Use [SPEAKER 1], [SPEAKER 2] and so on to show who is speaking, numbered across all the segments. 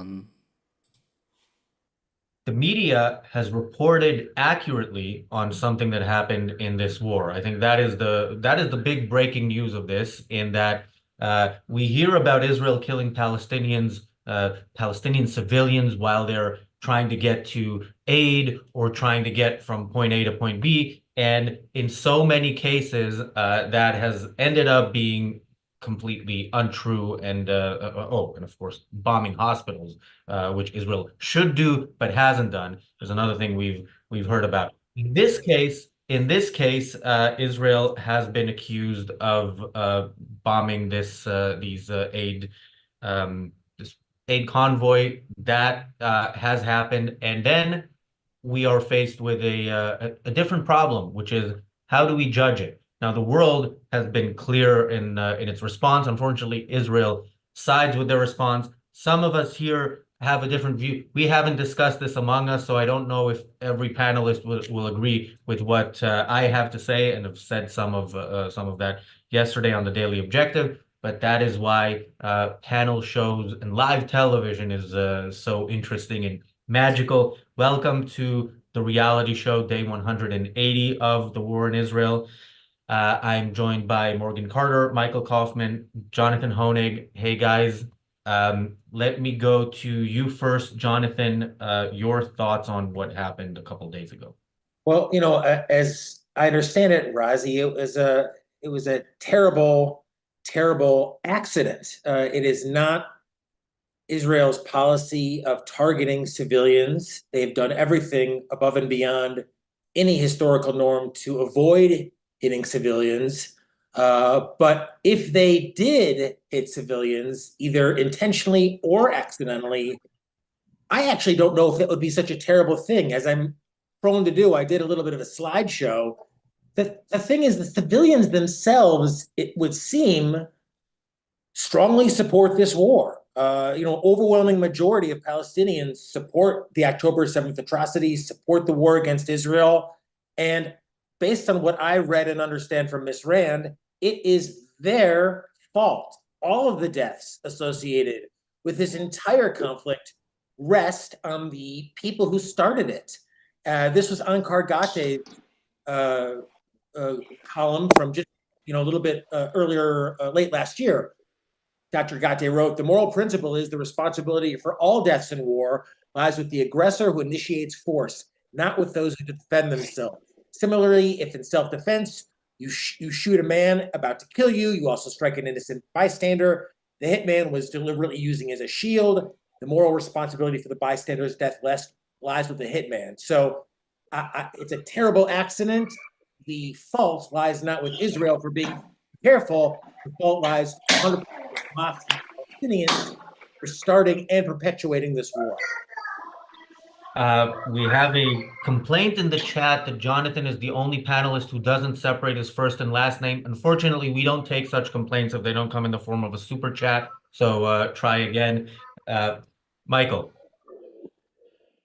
[SPEAKER 1] on?
[SPEAKER 2] The media has reported accurately on something that happened in this war. I think that is the big breaking news of this, in that we hear about Israel killing Palestinians, Palestinian civilians while they're trying to get to aid or trying to get from point A to point B. And in so many cases, that has ended up being completely untrue and of course bombing hospitals, which Israel should do but hasn't done, is another thing we've heard about. In this case, Israel has been accused of bombing this aid convoy. That has happened, and then we are faced with a different problem, which is how do we judge it? Now, the world has been clear in its response. Unfortunately, Israel sides with their response. Some of us here have a different view. We haven't discussed this among us, so I don't know if every panelist will agree with what I have to say, and have said some of that yesterday on the Daily Objective. But that is why panel shows and live television is so interesting and magical. Welcome to the reality show, day 180 of the war in Israel. I'm joined by Morgan Carter, Michael Kaufman, Jonathan Honig. Hey guys, let me go to you first, Jonathan. Your thoughts on what happened a couple days ago?
[SPEAKER 3] Well, as I understand it, Razi, it was a terrible, terrible accident. It is not Israel's policy of targeting civilians. They've done everything above and beyond any historical norm to avoid hitting civilians. But if they did hit civilians, either intentionally or accidentally, I actually don't know if that would be such a terrible thing. As I'm prone to do, I did a little bit of a slideshow. The thing is, the civilians themselves, it would seem, strongly support this war. Overwhelming majority of Palestinians support the October 7th atrocities, support the war against Israel. And based on what I read and understand from Ms. Rand, it is their fault. All of the deaths associated with this entire conflict rest on the people who started it. This was Ankar Gate's column from just a little bit earlier, late last year. Dr. Gate wrote, the moral principle is the responsibility for all deaths in war lies with the aggressor who initiates force, not with those who defend themselves. Similarly, if in self-defense you shoot a man about to kill you, you also strike an innocent bystander. The hitman was deliberately using as a shield. The moral responsibility for the bystander's death lies with the hitman. So it's a terrible accident. The fault lies not with Israel for being careful. The fault lies 100% with Hamas and Palestinians for starting and perpetuating this war.
[SPEAKER 2] We have a complaint in the chat that Jonathan is the only panelist who doesn't separate his first and last name. Unfortunately, we don't take such complaints if they don't come in the form of a super chat. So try again. Michael.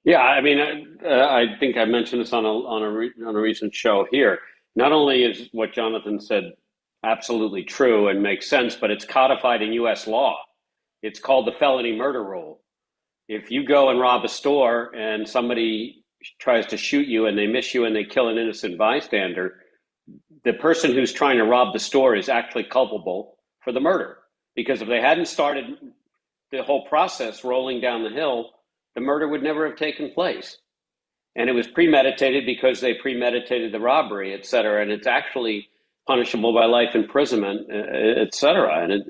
[SPEAKER 4] Yeah, I mean, I think I mentioned this on a recent show here. Not only is what Jonathan said absolutely true and makes sense, but it's codified in U.S. law. It's called the felony murder rule. If you go and rob a store and somebody tries to shoot you and they miss you and they kill an innocent bystander, the person who's trying to rob the store is actually culpable for the murder. Because if they hadn't started the whole process rolling down the hill, the murder would never have taken place. And it was premeditated because they premeditated the robbery, et cetera. And it's actually punishable by life imprisonment, et cetera. And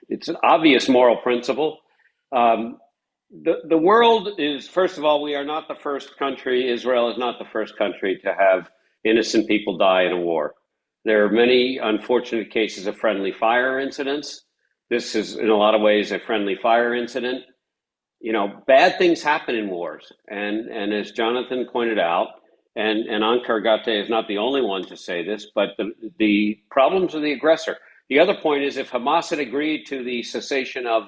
[SPEAKER 4] it's an obvious moral principle. The world is, first of all, we are not the first country, Israel is not the first country to have innocent people die in a war. There are many unfortunate cases of friendly fire incidents. This is, in a lot of ways, a friendly fire incident. Bad things happen in wars. And as Jonathan pointed out, and Ankar Gate is not the only one to say this, but the problems of the aggressor. The other point is, if Hamas had agreed to the cessation of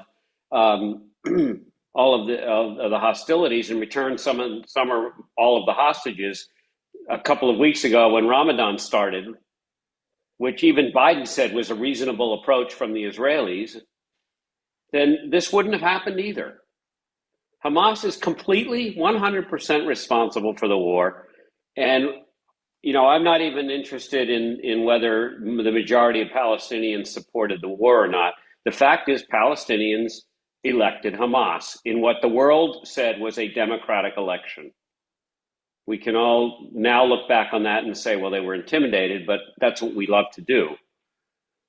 [SPEAKER 4] all of the hostilities and returned some or all of the hostages a couple of weeks ago when Ramadan started, which even Biden said was a reasonable approach from the Israelis, then this wouldn't have happened either. Hamas is completely 100% responsible for the war. And, I'm not even interested in whether the majority of Palestinians supported the war or not. The fact is, Palestinians elected Hamas in what the world said was a democratic election. We can all now look back on that and say, well, they were intimidated, but that's what we love to do.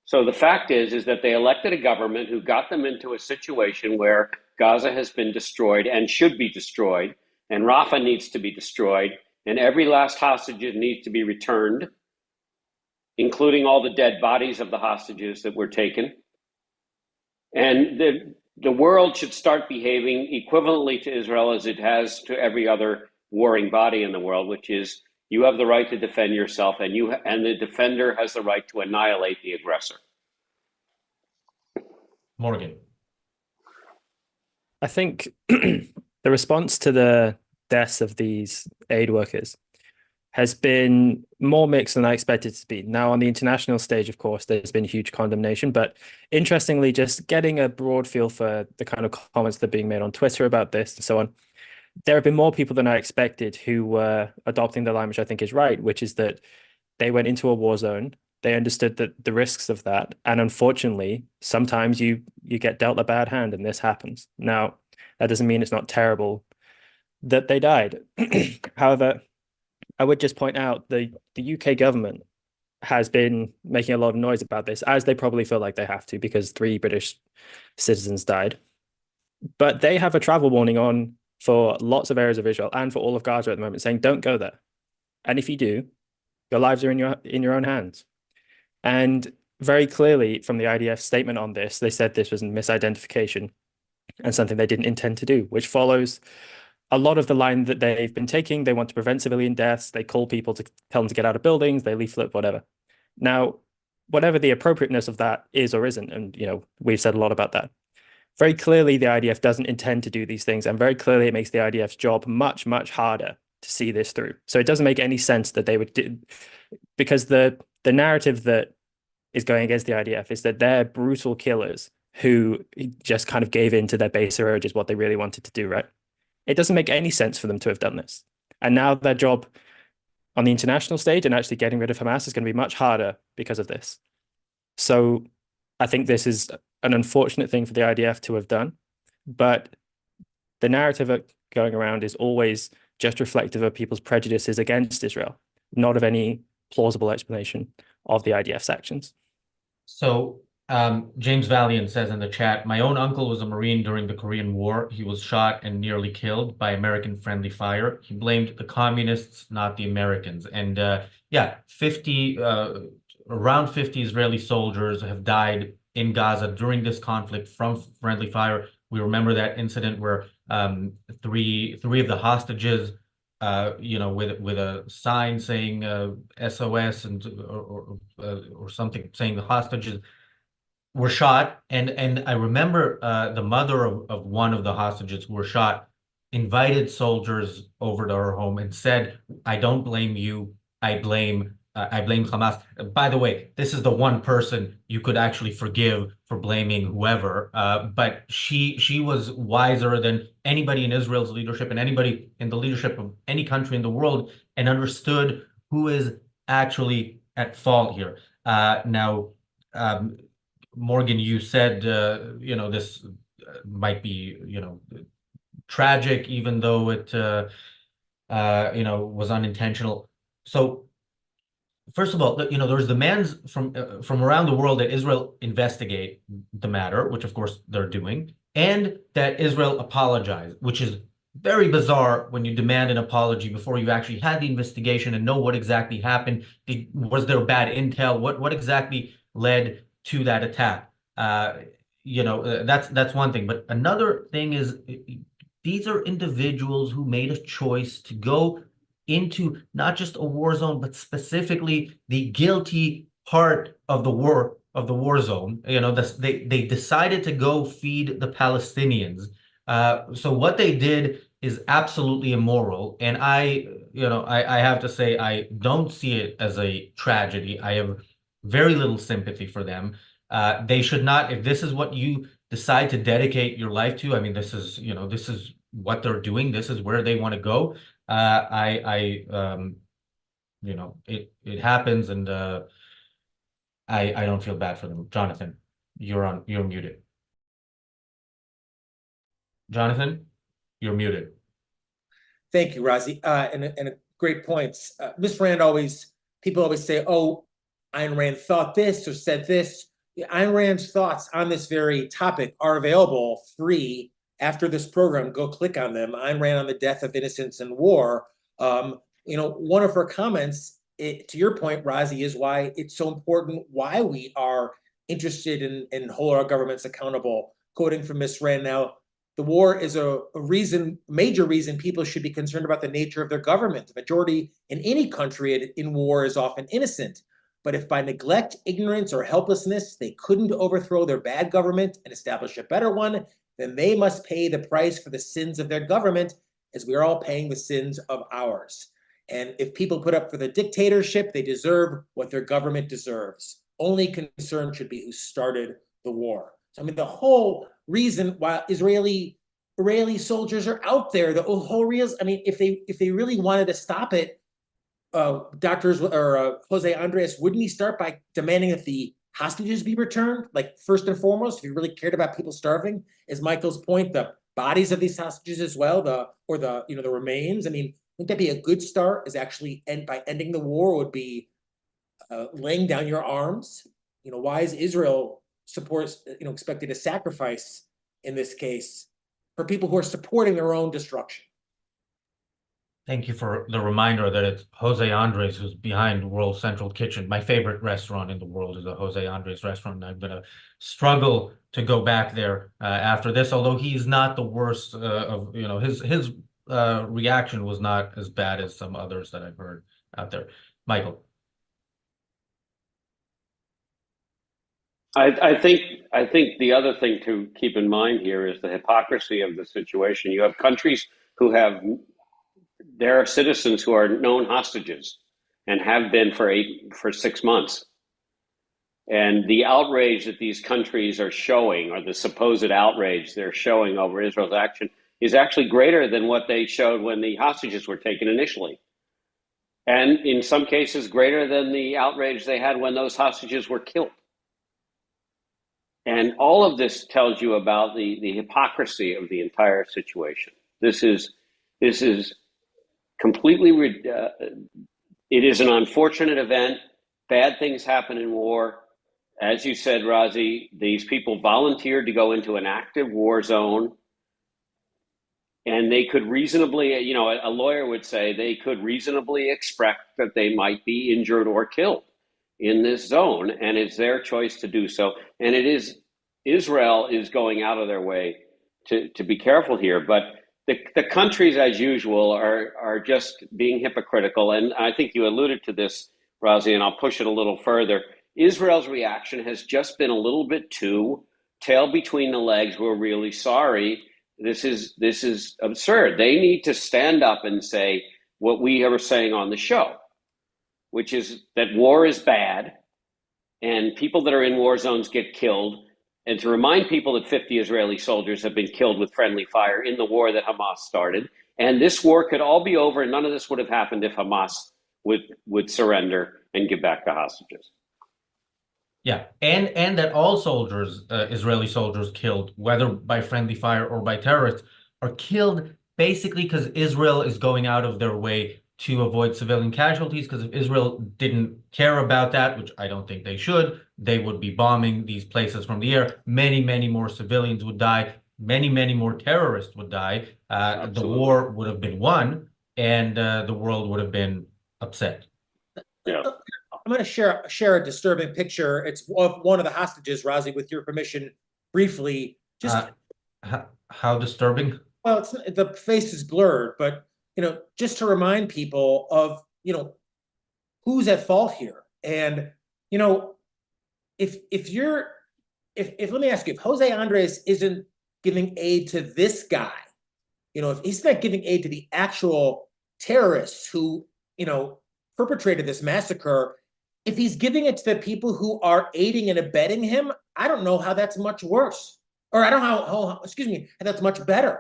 [SPEAKER 4] So the fact is that they elected a government who got them into a situation where Gaza has been destroyed and should be destroyed, and Rafah needs to be destroyed, and every last hostage needs to be returned, including all the dead bodies of the hostages that were taken. And the world should start behaving equivalently to Israel as it has to every other warring body in the world, which is you have the right to defend yourself, and the defender has the right to annihilate the aggressor.
[SPEAKER 2] Morgan.
[SPEAKER 1] I think the response to the deaths of these aid workers has been more mixed than I expected it to be. Now, on the international stage, of course, there's been huge condemnation, but interestingly, just getting a broad feel for the kind of comments that are being made on Twitter about this and so on, there have been more people than I expected who were adopting the line, which I think is right, which is that they went into a war zone. They understood that the risks of that. And unfortunately, sometimes you get dealt a bad hand and this happens. Now, that doesn't mean it's not terrible that they died. However, I would just point out the UK government has been making a lot of noise about this, as they probably feel like they have to, because 3 British citizens died. But they have a travel warning on for lots of areas of Israel and for all of Gaza at the moment, saying don't go there. And if you do, your lives are in your own hands. And very clearly from the IDF statement on this, they said this was a misidentification and something they didn't intend to do, which follows a lot of the line that they've been taking. They want to prevent civilian deaths. They call people to tell them to get out of buildings. They leaflet, whatever. Now, whatever the appropriateness of that is or isn't, and we've said a lot about that. Very clearly, the IDF doesn't intend to do these things, and very clearly, it makes the IDF's job much, much harder to see this through. So it doesn't make any sense that they would do, because the narrative that is going against the IDF is that they're brutal killers who just kind of gave in to their baser urges, what they really wanted to do, right? It doesn't make any sense for them to have done this. And now their job on the international stage and actually getting rid of Hamas is going to be much harder because of this. So I think this is an unfortunate thing for the IDF to have done, but the narrative going around is always just reflective of people's prejudices against Israel, not of any plausible explanation of the IDF's actions.
[SPEAKER 2] So James Valiant says in the chat, my own uncle was a Marine during the Korean War. He was shot and nearly killed by American friendly fire. He blamed the communists, not the Americans. And yeah, around 50 Israeli soldiers have died in Gaza during this conflict from friendly fire. We remember that incident where three of the hostages, with a sign saying SOS or something saying the hostages were shot. And I remember the mother of one of the hostages who were shot invited soldiers over to her home and said, I don't blame you. I blame Hamas. By the way, this is the one person you could actually forgive for blaming whoever. But she was wiser than anybody in Israel's leadership and anybody in the leadership of any country in the world, and understood who is actually at fault here. Now, Morgan, you said this might be tragic, even though it was unintentional. So first of all, there's demands from around the world that Israel investigate the matter, which of course they're doing, and that Israel apologize, which is very bizarre when you demand an apology before you've actually had the investigation and know what exactly happened. Was there bad intel? What exactly led to that attack? That's one thing. But another thing is, these are individuals who made a choice to go into not just a war zone, but specifically the guilty part of the war zone. They decided to go feed the Palestinians. So what they did is absolutely immoral, and I have to say I don't see it as a tragedy. I have very little sympathy for them. They should not, if this is what you decide to dedicate your life to, I mean, this is what they're doing. This is where they want to go. You know, it happens, and I don't feel bad for them. Jonathan, you're muted. Jonathan, you're muted.
[SPEAKER 3] Thank you, Razi. And great points. Ms. Rand people always say, oh, Ayn Rand thought this or said this. Ayn Rand's thoughts on this very topic are available free after this program. Go click on them. Ayn Rand on the death of innocence and war. One of her comments, to your point, Razi, is why it's so important, why we are interested in holding our governments accountable. Quoting from Ms. Rand now, the war is a major reason people should be concerned about the nature of their government. The majority in any country in war is often innocent. But if by neglect, ignorance, or helplessness, they couldn't overthrow their bad government and establish a better one, then they must pay the price for the sins of their government, as we are all paying the sins of ours. And if people put up for the dictatorship, they deserve what their government deserves. Only concern should be who started the war. So, I mean, the whole reason why Israeli soldiers are out there, the whole reason, I mean, if they really wanted to stop it, Jose Andres, wouldn't he start by demanding that the hostages be returned? Like, first and foremost, if he really cared about people starving, is Michael's point, the bodies of these hostages as well, the remains. I mean, wouldn't that be a good start? Is actually by ending the war would be laying down your arms? Why is Israel expected to sacrifice in this case for people who are supporting their own destruction?
[SPEAKER 2] Thank you for the reminder that it's Jose Andres who's behind World Central Kitchen. My favorite restaurant in the world is a Jose Andres restaurant, and I'm going to struggle to go back there after this, although he's not the worst of, his reaction was not as bad as some others that I've heard out there. Michael.
[SPEAKER 4] I think the other thing to keep in mind here is the hypocrisy of the situation. You have countries who have their citizens who are known hostages and have been for 6 months. And the outrage that these countries are showing, or the supposed outrage they're showing over Israel's action, is actually greater than what they showed when the hostages were taken initially. And in some cases, greater than the outrage they had when those hostages were killed. And all of this tells you about the hypocrisy of the entire situation. This is completely, it is an unfortunate event. Bad things happen in war. As you said, Razi, these people volunteered to go into an active war zone. And they could reasonably, a lawyer would say they could reasonably expect that they might be injured or killed in this zone. And it's their choice to do so. And Israel is going out of their way to be careful here. But the countries, as usual, are just being hypocritical. And I think you alluded to this, Razi, and I'll push it a little further. Israel's reaction has just been a little bit too tail between the legs. We're really sorry. This is absurd. They need to stand up and say what we are saying on the show, which is that war is bad and people that are in war zones get killed. And to remind people that 50 Israeli soldiers have been killed with friendly fire in the war that Hamas started. And this war could all be over, and none of this would have happened if Hamas would surrender and give back the hostages.
[SPEAKER 2] Yeah, and that all soldiers, Israeli soldiers killed, whether by friendly fire or by terrorists, are killed basically because Israel is going out of their way to avoid civilian casualties, because if Israel didn't care about that, which I don't think they should, they would be bombing these places from the air. Many, many more civilians would die. Many, many more terrorists would die. The war would have been won, and the world would have been upset.
[SPEAKER 4] Yeah.
[SPEAKER 3] I'm going to share a disturbing picture. It's of one of the hostages, Razi, with your permission, briefly. Just
[SPEAKER 2] how disturbing?
[SPEAKER 3] Well, the face is blurred, but just to remind people of who's at fault here. And if let me ask you, if Jose Andres isn't giving aid to this guy, if he's not giving aid to the actual terrorists who perpetrated this massacre, if he's giving it to the people who are aiding and abetting him, I don't know how that's much worse, or I don't know how that's much better.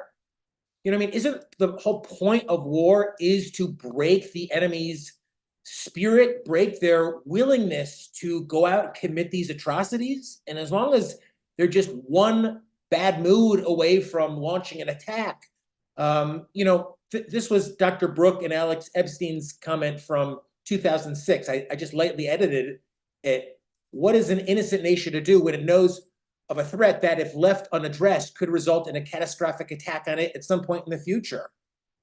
[SPEAKER 3] You know what I mean? Isn't the whole point of war is to break the enemy's spirit, break their willingness to go out and commit these atrocities? And as long as they're just one bad mood away from launching an attack, this was Dr. Brooke and Alex Epstein's comment from 2006. I just lightly edited it. What is an innocent nation to do when it knows of a threat that, if left unaddressed, could result in a catastrophic attack on it at some point in the future?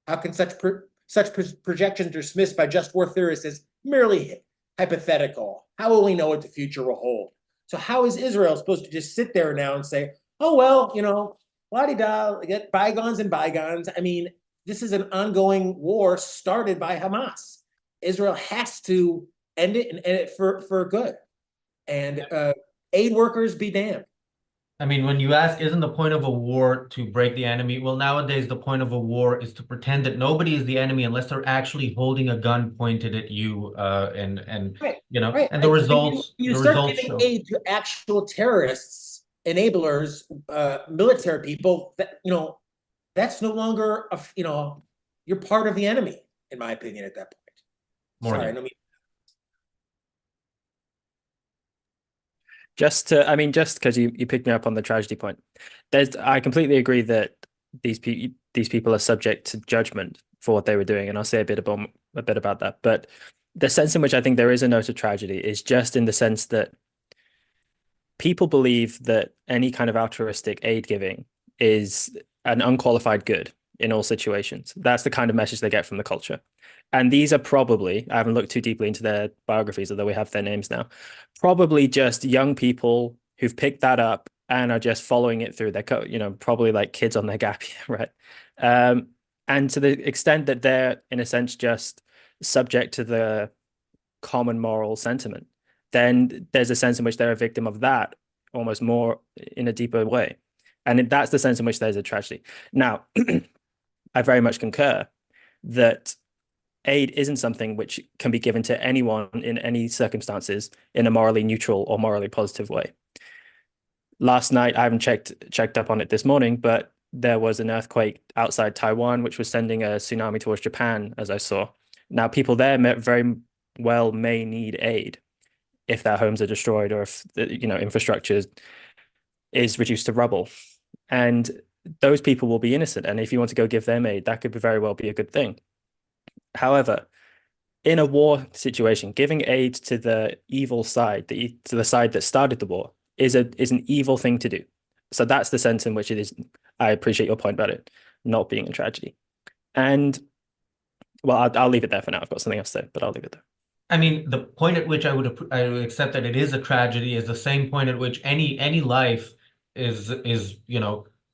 [SPEAKER 3] How can such projections dismissed by just war theorists as merely hypothetical? How will we know what the future will hold? So how is Israel supposed to just sit there now and say, oh, well, la-di-da, get bygones and bygones? I mean, this is an ongoing war started by Hamas. Israel has to end it, and end it for good. And aid workers be damned.
[SPEAKER 2] I mean, when you ask, isn't the point of a war to break the enemy? Well, nowadays, the point of a war is to pretend that nobody is the enemy unless they're actually holding a gun pointed at you.
[SPEAKER 3] Right,
[SPEAKER 2] and
[SPEAKER 3] right.
[SPEAKER 2] the results,
[SPEAKER 3] you
[SPEAKER 2] the
[SPEAKER 3] start
[SPEAKER 2] results
[SPEAKER 3] giving
[SPEAKER 2] show.
[SPEAKER 3] aid to actual terrorists, enablers, military people, that, that's no longer, you're part of the enemy, in my opinion, at that point.
[SPEAKER 2] Morgan.
[SPEAKER 3] Sorry, I don't mean.
[SPEAKER 1] Just because you picked me up on the tragedy point, I completely agree that these people are subject to judgment for what they were doing, and I'll say a bit about that. But the sense in which I think there is a note of tragedy is just in the sense that people believe that any kind of altruistic aid giving is an unqualified good in all situations. That's the kind of message they get from the culture. And these are probably, I haven't looked too deeply into their biographies, although we have their names now, probably just young people who've picked that up and are just following it through their, probably like kids on their gap year, right? And to the extent that they're, in a sense, just subject to the common moral sentiment, then there's a sense in which they're a victim of that almost more in a deeper way. And that's the sense in which there's a tragedy. Now, I very much concur that aid isn't something which can be given to anyone in any circumstances in a morally neutral or morally positive way. Last night, I haven't checked up on it this morning, but there was an earthquake outside Taiwan, which was sending a tsunami towards Japan, as I saw. Now, people there very well may need aid if their homes are destroyed or if infrastructure is reduced to rubble. And those people will be innocent. And if you want to go give them aid, that could very well be a good thing. However, in a war situation, giving aid to the evil side, to the side that started the war, is an evil thing to do. So that's the sense in which it is. I appreciate your point about it not being a tragedy. And well, I'll leave it there for now. I've got something else to say, but I'll leave it there.
[SPEAKER 2] I mean, the point at which I would accept that it is a tragedy is the same point at which any life is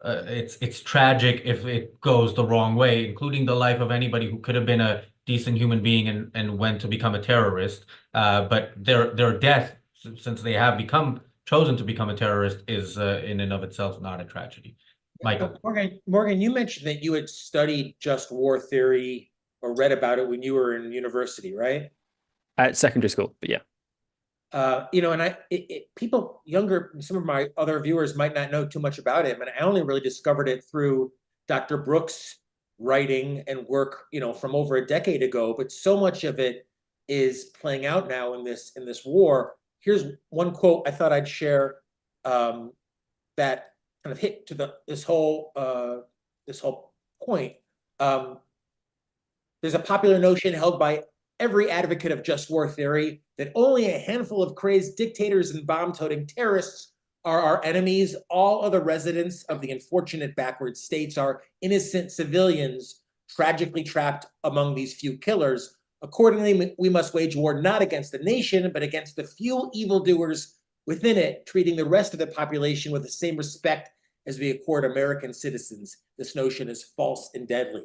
[SPEAKER 2] it's tragic if it goes the wrong way, including the life of anybody who could have been a decent human being and went to become a terrorist. But their death, since they have chosen to become a terrorist, is in and of itself not a tragedy. Michael.
[SPEAKER 3] Morgan, you mentioned that you had studied just war theory or read about it when you were in university, right?
[SPEAKER 1] At secondary school, but yeah.
[SPEAKER 3] And people younger, some of my other viewers might not know too much about it. I mean, I only really discovered it through Dr. Brooks' writing and work, from over a decade ago. But so much of it is playing out now in this war. Here's one quote I thought I'd share that kind of hit to this whole point. There's a popular notion held by every advocate of just war theory that only a handful of crazed dictators and bomb-toting terrorists are our enemies. All other residents of the unfortunate backward states are innocent civilians tragically trapped among these few killers. Accordingly, we must wage war not against the nation, but against the few evildoers within it, treating the rest of the population with the same respect as we accord American citizens. This notion is false and deadly.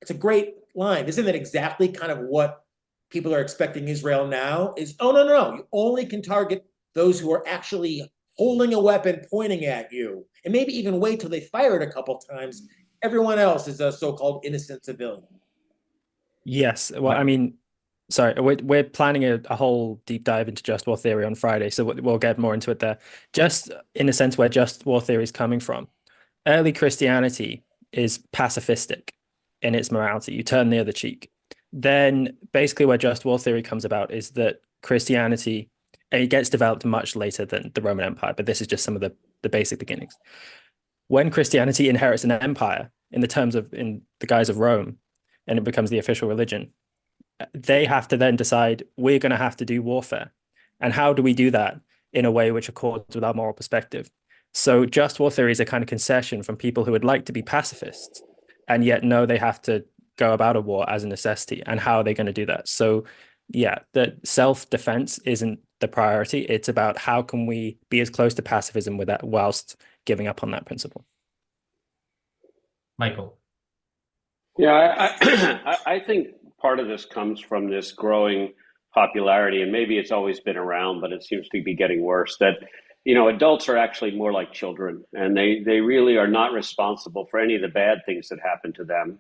[SPEAKER 3] It's a great line. Isn't that exactly kind of what people are expecting Israel now? Is, oh, no, you only can target those who are actually holding a weapon pointing at you, and maybe even wait till they fire it a couple times. Everyone else is a so-called innocent civilian.
[SPEAKER 1] Yes. Well, I mean, sorry, we're planning a whole deep dive into just war theory on Friday, so we'll get more into it there. Just in a sense where just war theory is coming from. Early Christianity is pacifistic in its morality. You turn the other cheek. Then basically where just war theory comes about is that Christianity, and it gets developed much later than the Roman Empire, but this is just some of the basic beginnings. When Christianity inherits an empire in the guise of Rome, and it becomes the official religion, they have to then decide we're going to have to do warfare. And how do we do that in a way which accords with our moral perspective? So just war theory is a kind of concession from people who would like to be pacifists and yet know they have to go about a war as a necessity. And how are they going to do that? So yeah, the self-defense isn't the priority. It's about how can we be as close to pacifism with that whilst giving up on that principle.
[SPEAKER 2] Michael.
[SPEAKER 4] Yeah, I think part of this comes from this growing popularity, and maybe it's always been around, but it seems to be getting worse, that, adults are actually more like children, and they really are not responsible for any of the bad things that happen to them.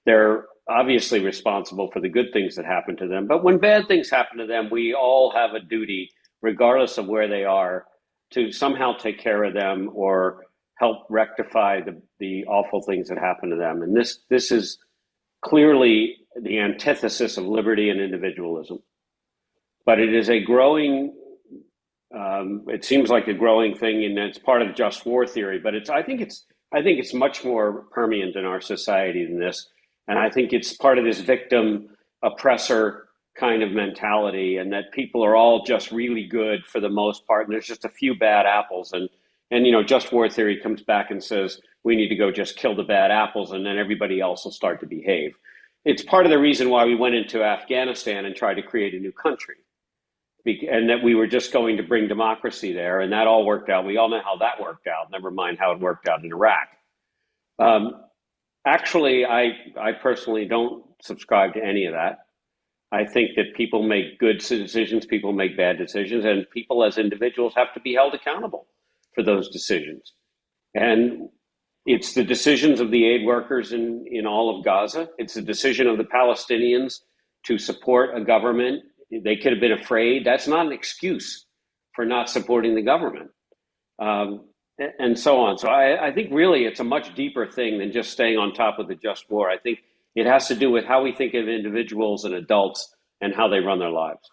[SPEAKER 4] They're obviously responsible for the good things that happen to them. But when bad things happen to them, we all have a duty, regardless of where they are, to somehow take care of them or help rectify the awful things that happen to them. And this is clearly the antithesis of liberty and individualism. But it is a growing, it seems like a growing thing, and it's part of just war theory. But I think it's much more permeant in our society than this. And I think it's part of this victim oppressor kind of mentality, and that people are all just really good for the most part, and there's just a few bad apples. And just war theory comes back and says we need to go just kill the bad apples, and then everybody else will start to behave. It's part of the reason why we went into Afghanistan and tried to create a new country, and that we were just going to bring democracy there, and that all worked out. We all know how that worked out, never mind how it worked out in Iraq. Actually, I personally don't subscribe to any of that. I think that people make good decisions, people make bad decisions, and people as individuals have to be held accountable for those decisions. And it's the decisions of the aid workers in all of Gaza. It's the decision of the Palestinians to support a government. They could have been afraid. That's not an excuse for not supporting the government. And so on. So I think really it's a much deeper thing than just staying on top of the just war. I think it has to do with how we think of individuals and adults and how they run their lives.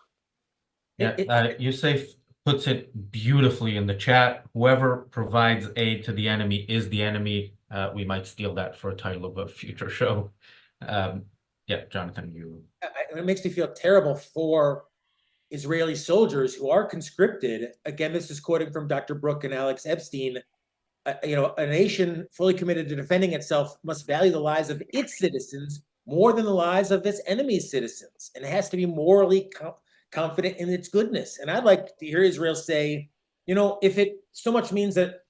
[SPEAKER 2] Yeah, Yusuf puts it beautifully in the chat. Whoever provides aid to the enemy is the enemy. We might steal that for a title of a future show. Yeah, Jonathan, you.
[SPEAKER 3] It makes me feel terrible for Israeli soldiers who are conscripted. Again, this is quoting from Dr. Brooke and Alex Epstein. A nation fully committed to defending itself must value the lives of its citizens more than the lives of its enemy's citizens, and it has to be morally confident in its goodness. And I'd like to hear Israel say, if it so much means that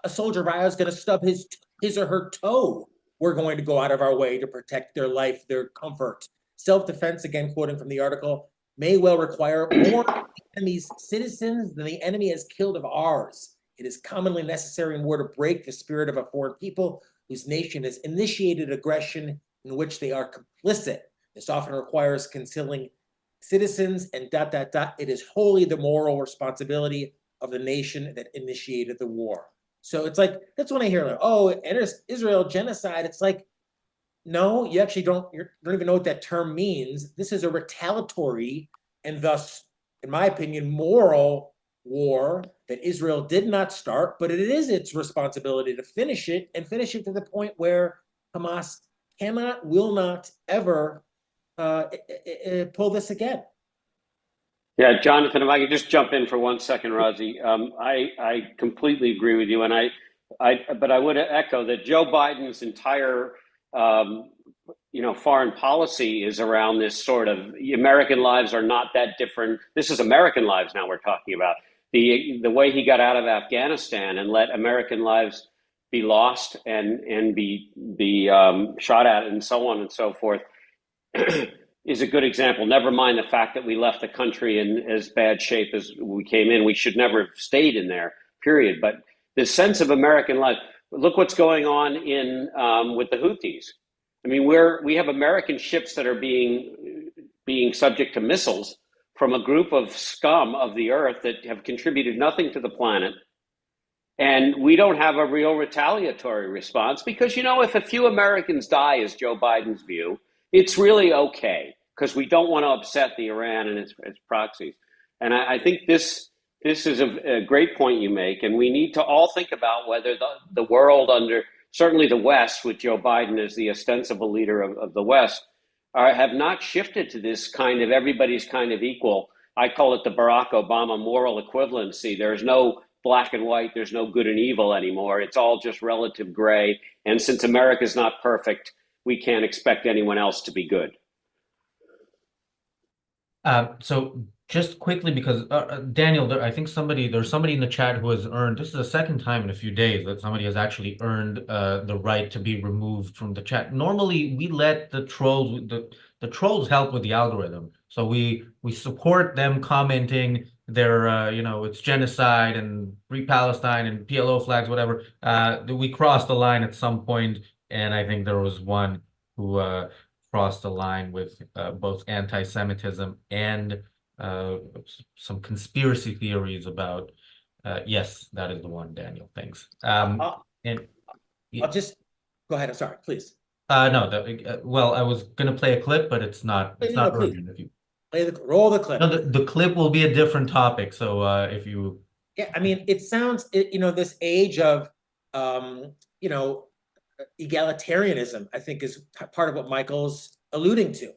[SPEAKER 3] a soldier of ours is going to stub his or her toe, we're going to go out of our way to protect their life, their comfort. Self-defense, again, quoting from the article, may well require more of the enemy's citizens than the enemy has killed of ours. It is commonly necessary in war to break the spirit of a foreign people whose nation has initiated aggression in which they are complicit. This often requires concealing citizens and ... It is wholly the moral responsibility of the nation that initiated the war. So it's like, that's when I hear, Israel genocide. It's like, no, you actually don't even know what that term means. This is a retaliatory and thus, in my opinion, moral war that Israel did not start, but it is its responsibility to finish it, and finish it to the point where Hamas will not ever pull this again.
[SPEAKER 4] Yeah, Jonathan, if I could just jump in for 1 second, Razi. I completely agree with you, and but I would echo that Joe Biden's entire foreign policy is around this sort of American lives are not that different. This is American lives now we're talking about. The way he got out of Afghanistan and let American lives be lost and be shot at and so on and so forth is a good example. Never mind the fact that we left the country in as bad shape as we came in. We should never have stayed in there, period. But the sense of American life, look what's going on in with the Houthis. I mean, we have American ships that are being subject to missiles from a group of scum of the earth that have contributed nothing to the planet, And we don't have a real retaliatory response because, if a few Americans die, is Joe Biden's view, it's really okay because we don't want to upset the Iran and its proxies. And I think this is a great point you make. And we need to all think about whether the world certainly the West, with Joe Biden as the ostensible leader of the West, have not shifted to this kind of everybody's kind of equal. I call it the Barack Obama moral equivalency. There's no black and white. There's no good and evil anymore. It's all just relative gray. And since America's not perfect, we can't expect anyone else to be good.
[SPEAKER 2] So just quickly, because Daniel, I think there's somebody in the chat who has earned, this is the second time in a few days that somebody has actually earned the right to be removed from the chat. Normally, we let the trolls help with the algorithm. So we support them commenting their, it's genocide and Free Palestine and PLO flags, whatever. We crossed the line at some point, and I think there was one who crossed the line with both anti-Semitism and some conspiracy theories about. Yes, that is the one, Daniel. Thanks.
[SPEAKER 3] I'll just go ahead. I'm sorry, please.
[SPEAKER 2] No, well, I was going to play a clip, but it's not urgent. If you
[SPEAKER 3] roll the clip.
[SPEAKER 2] No, the clip will be a different topic. So if you.
[SPEAKER 3] Yeah, I mean, it sounds, this age of, egalitarianism, I think, is part of what Michael's alluding to.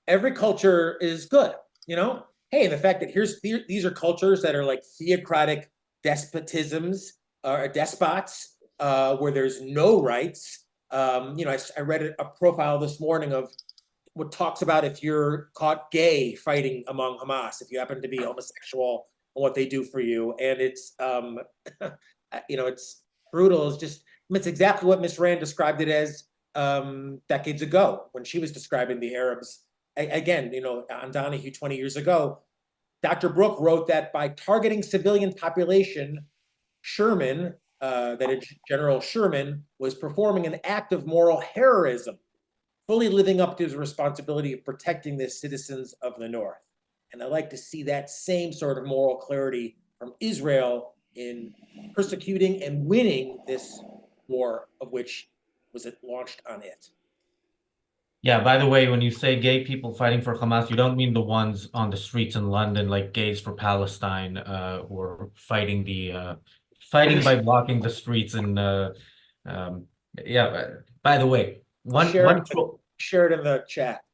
[SPEAKER 3] Every culture is good, Hey, and the fact that these are cultures that are like theocratic despotisms or despots, where there's no rights. I read a profile this morning of what talks about if you're caught gay fighting among Hamas, if you happen to be homosexual, and what they do for you, and it's it's brutal. It's exactly what Miss Rand described it as decades ago when she was describing the Arabs. Again, on Donahue 20 years ago, Dr. Brooke wrote that by targeting civilian population, Sherman, General Sherman, was performing an act of moral heroism, fully living up to his responsibility of protecting the citizens of the North. And I'd like to see that same sort of moral clarity from Israel in persecuting and winning this war, of which was it launched on it.
[SPEAKER 2] Yeah, by the way, when you say gay people fighting for Hamas, you don't mean the ones on the streets in London, like Gays for Palestine, who are fighting by blocking the streets. And yeah, by the way,
[SPEAKER 3] share it in the chat.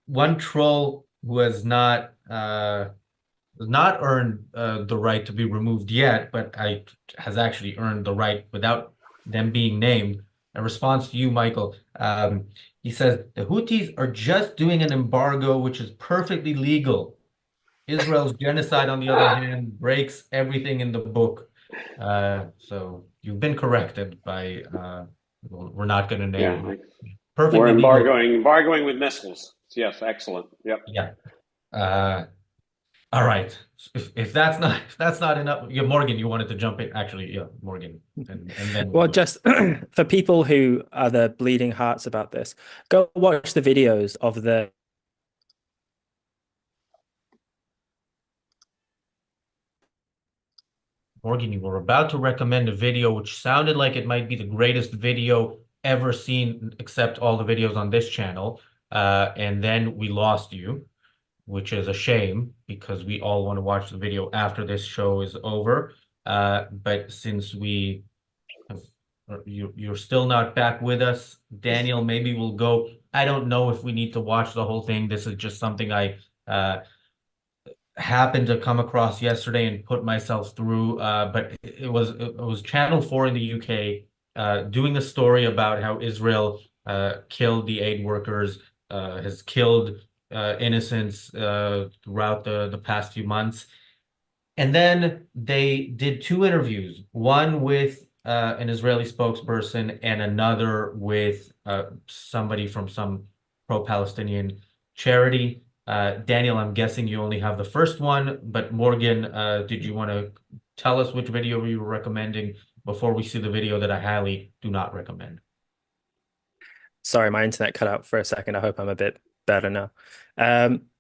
[SPEAKER 2] One troll who has not earned the right to be removed yet, but has actually earned the right without them being named. In response to you, Michael, he says, the Houthis are just doing an embargo, which is perfectly legal. Israel's genocide, on the other hand, breaks everything in the book. So you've been corrected by, we're not going to name
[SPEAKER 4] you.
[SPEAKER 2] Perfectly
[SPEAKER 4] we're embargoing with missiles. Yes, excellent. Yep.
[SPEAKER 2] Yeah. All right. If that's not enough, yeah, Morgan, you wanted to jump in. Actually, yeah, Morgan, and then
[SPEAKER 1] well, just for people who are the bleeding hearts about this, go watch the videos of the.
[SPEAKER 2] Morgan, you were about to recommend a video which sounded like it might be the greatest video ever seen, except all the videos on this channel, and then we lost you, which is a shame because we all want to watch the video after this show is over. But since you're still not back with us, Daniel, maybe we'll go. I don't know if we need to watch the whole thing. This is just something I happened to come across yesterday and put myself through. But it was Channel 4 in the UK doing a story about how Israel killed the aid workers, has killed innocents throughout the past few months. And then they did two interviews, one with an Israeli spokesperson and another with somebody from some pro-Palestinian charity. Daniel, I'm guessing you only have the first one, but Morgan, did you want to tell us which video you were recommending before we see the video that I highly do not recommend?
[SPEAKER 1] Sorry, my internet cut out for a second. I hope I'm a bit better now.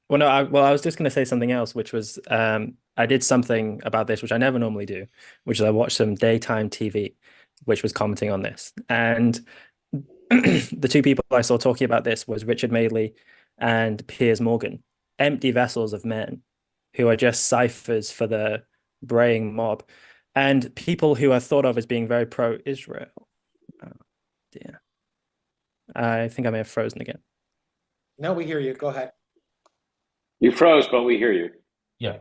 [SPEAKER 1] Well, no, I was just going to say something else, which was I did something about this, which I never normally do, which is I watched some daytime TV, which was commenting on this. And the two people I saw talking about this was Richard Madeley and Piers Morgan, empty vessels of men who are just ciphers for the braying mob, and people who are thought of as being very pro-Israel. Oh, dear. I think I may have frozen again.
[SPEAKER 3] No, we hear you. Go ahead.
[SPEAKER 4] You froze, but we hear you.
[SPEAKER 2] Yeah.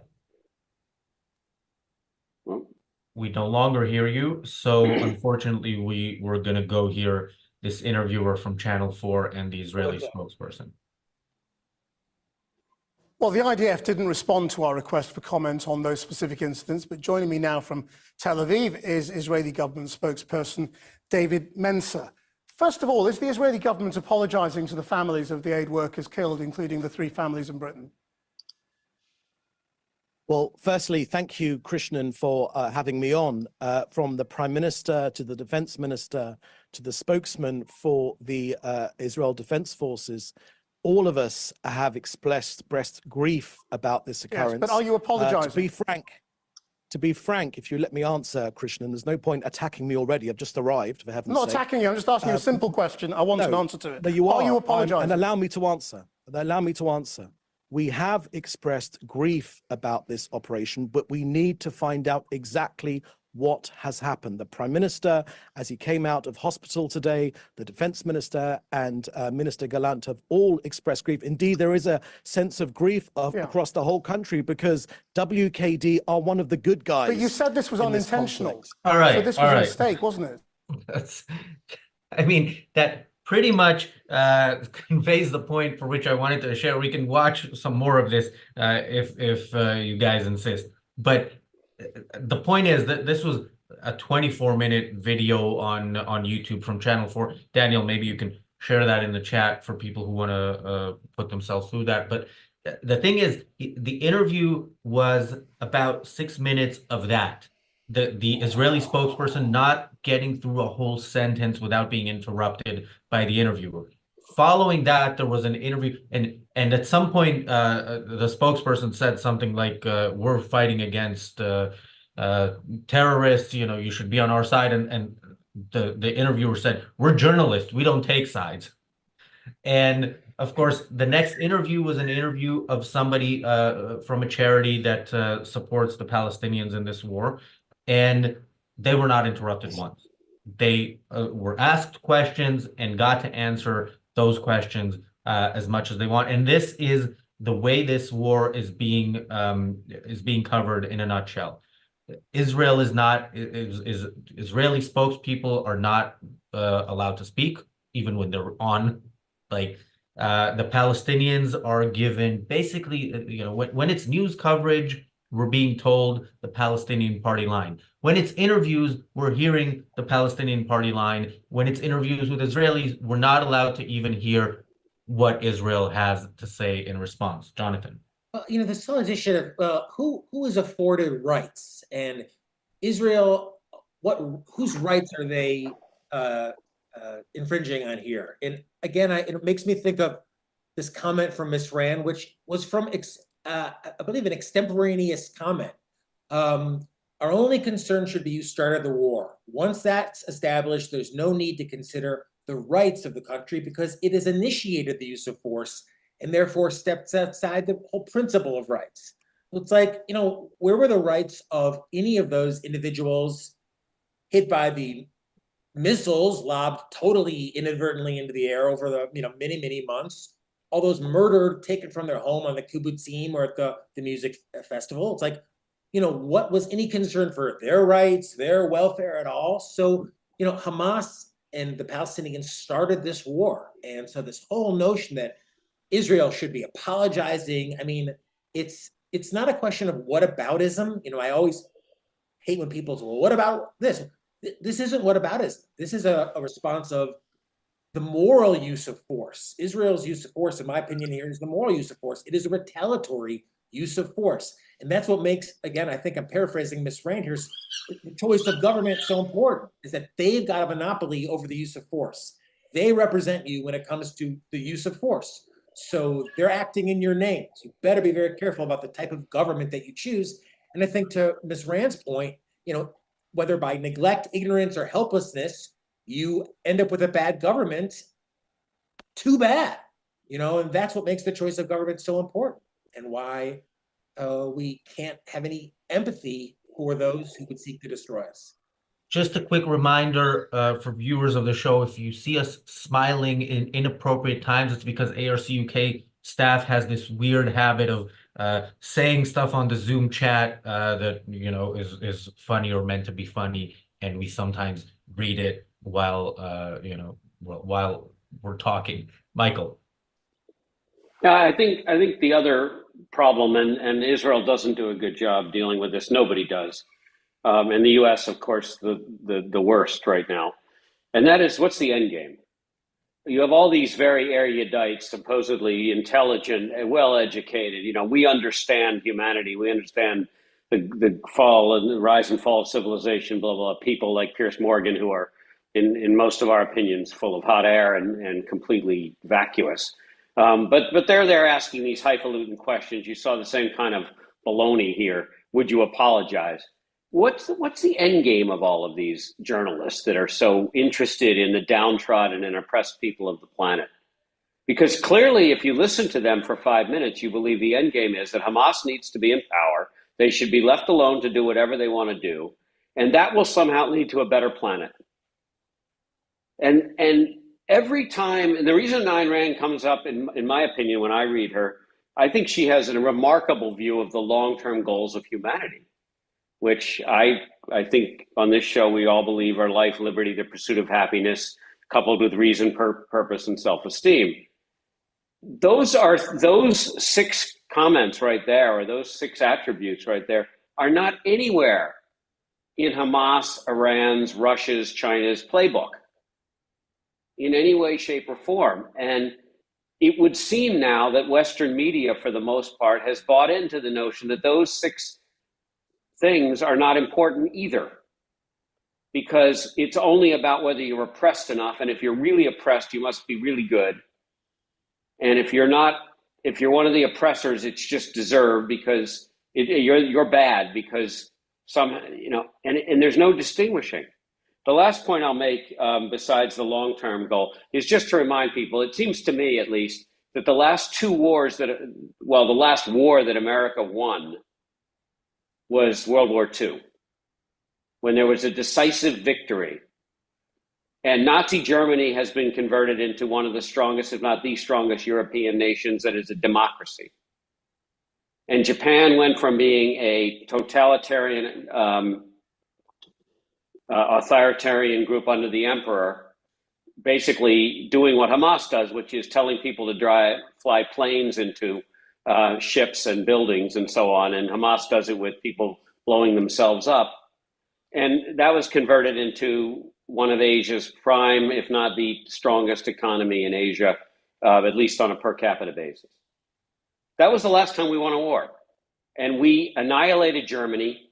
[SPEAKER 4] Well,
[SPEAKER 2] We no longer hear you. So unfortunately, we're going to go hear this interviewer from Channel 4 and the Israeli spokesperson.
[SPEAKER 5] Well, the IDF didn't respond to our request for comment on those specific incidents, but joining me now from Tel Aviv is Israeli government spokesperson David Mensa. First of all, is the Israeli government apologizing to the families of the aid workers killed, including the 3 families in Britain?
[SPEAKER 6] Well, firstly, thank you, Krishnan, for having me on. From the Prime Minister to the Defense Minister to the spokesman for the Israel Defense Forces, all of us have expressed grief about this occurrence.
[SPEAKER 5] Yes, but are you apologizing?
[SPEAKER 6] To be frank, if you let me answer, Krishnan, there's no point attacking me already. I've just arrived, for heaven's sake.
[SPEAKER 5] I'm not attacking you. I'm just asking you a simple question. I want an answer to it.
[SPEAKER 6] No, you are.
[SPEAKER 5] Are you apologizing?
[SPEAKER 6] And allow me to answer. Allow me to answer. We have expressed grief about this operation, but we need to find out exactly what has happened. The Prime Minister, as he came out of hospital today, the Defense Minister and Minister Gallant have all expressed grief. Indeed, there is a sense of grief across the whole country because WKD are one of the good guys.
[SPEAKER 5] But you said this was unintentional.
[SPEAKER 2] All right.
[SPEAKER 5] So this was a mistake, wasn't it?
[SPEAKER 2] I mean, that pretty much conveys the point for which I wanted to share. We can watch some more of this if you guys insist. But the point is that this was a 24-minute video on YouTube from Channel 4. Daniel, maybe you can share that in the chat for people who want to put themselves through that. But the thing is, the interview was about 6 minutes of that. The Israeli spokesperson not getting through a whole sentence without being interrupted by the interviewer. Following that, there was an interview, and at some point, the spokesperson said something like, "We're fighting against terrorists. You know, you should be on our side." And the interviewer said, "We're journalists. We don't take sides." And of course, the next interview was an interview of somebody from a charity that supports the Palestinians in this war, and they were not interrupted once. They were asked questions and got to answer those questions as much as they want. And this is the way this war is being covered in a nutshell. Israel is not Israeli spokespeople are not allowed to speak, even when they're on. Like the Palestinians are given basically, when it's news coverage, we're being told the Palestinian party line. When it's interviews, we're hearing the Palestinian party line. When it's interviews with Israelis, we're not allowed to even hear what Israel has to say in response. Jonathan.
[SPEAKER 3] This whole issue of who is afforded rights, and Israel, whose rights are they infringing on here? And again, it makes me think of this comment from Ms. Rand, which was from I believe an extemporaneous comment. Our only concern should be who started the war. Once that's established, there's no need to consider the rights of the country because it has initiated the use of force and therefore steps outside the whole principle of rights. It's like, where were the rights of any of those individuals hit by the missiles lobbed totally inadvertently into the air over the many, many months? All those murdered, taken from their home on the kibbutzim or at the music festival. It's like, what was any concern for their rights, their welfare at all? So, Hamas and the Palestinians started this war. And so this whole notion that Israel should be apologizing, I mean, it's not a question of whataboutism. I always hate when people say, well, what about this? This isn't whataboutism. This is a response of the moral use of force. Israel's use of force, in my opinion, here is the moral use of force. It is a retaliatory use of force. And that's what makes, again, I think I'm paraphrasing Ms. Rand here's the choice of government so important, is that they've got a monopoly over the use of force. They represent you when it comes to the use of force. So they're acting in your name. You better be very careful about the type of government that you choose. And I think to Ms. Rand's point, whether by neglect, ignorance, or helplessness, you end up with a bad government, too bad. And that's what makes the choice of government so important, and why we can't have any empathy for those who would seek to destroy us.
[SPEAKER 2] Just a quick reminder for viewers of the show, if you see us smiling in inappropriate times, it's because ARCUK staff has this weird habit of saying stuff on the Zoom chat that is funny or meant to be funny, and we sometimes read it while while we're talking. Michael.
[SPEAKER 4] I think the other problem, and Israel doesn't do a good job dealing with this. Nobody does. And the U.S., of course, the worst right now. And that is, what's the end game? You have all these very erudite, supposedly intelligent, well-educated. We understand humanity. We understand the fall and the rise and fall of civilization, blah, blah, blah. People like Piers Morgan, who are, in most of our opinions, full of hot air and completely vacuous. But they're asking these highfalutin questions. You saw the same kind of baloney here. Would you apologize? What's the end game of all of these journalists that are so interested in the downtrodden and oppressed people of the planet? Because clearly, if you listen to them for 5 minutes, you believe the end game is that Hamas needs to be in power. They should be left alone to do whatever they want to do. And that will somehow lead to a better planet. And every time, and the reason Ayn Rand comes up, in my opinion, when I read her, I think she has a remarkable view of the long-term goals of humanity, which I think on this show we all believe are life, liberty, the pursuit of happiness, coupled with reason, purpose, and self-esteem. Those 6 comments right there, or those 6 attributes right there, are not anywhere in Hamas, Iran's, Russia's, China's playbook in any way, shape, or form. And it would seem now that Western media, for the most part, has bought into the notion that those 6 things are not important either, because it's only about whether you're oppressed enough, and if you're really oppressed, you must be really good. And if you're not, if you're one of the oppressors, it's just deserved because you're bad because and there's no distinguishing. The last point I'll make, besides the long-term goal, is just to remind people, it seems to me at least, that the last 2 wars the last war that America won was World War II, when there was a decisive victory. And Nazi Germany has been converted into one of the strongest, if not the strongest, European nations that is a democracy. And Japan went from being a totalitarian, authoritarian group under the emperor, basically doing what Hamas does, which is telling people to fly planes into ships and buildings and so on. And Hamas does it with people blowing themselves up. And that was converted into one of Asia's prime, if not the strongest economy in Asia, at least on a per capita basis. That was the last time we won a war. And we annihilated Germany.